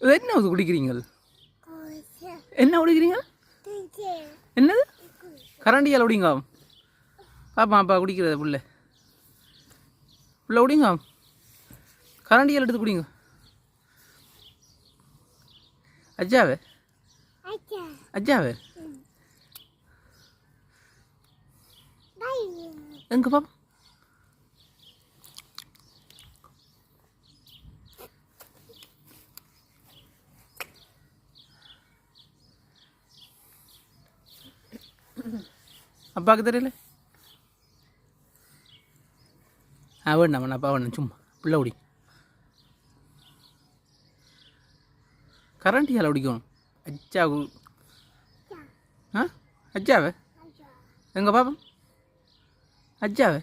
என்ன அது குடிக்கிறீங்க? என்ன குடிக்கிறீங்க? என்னது கரண்டியால் குடிங்க. பாப்பா அப்பா குடிக்கிறது புள்ள புள்ள குடிங்க. கரண்டியால் எடுத்து குடிங்க. அஜாவே அஜாவே எங்க பாப்பா அப்பாவுக்கு தெரியல. வேணாம் அப்பா வேணும் சும்மா பிள்ளை குடி. கரண்டியால் குடிக்கணும். அஜா ஆ அஜாவே எங்க பாப்பா அஜாவே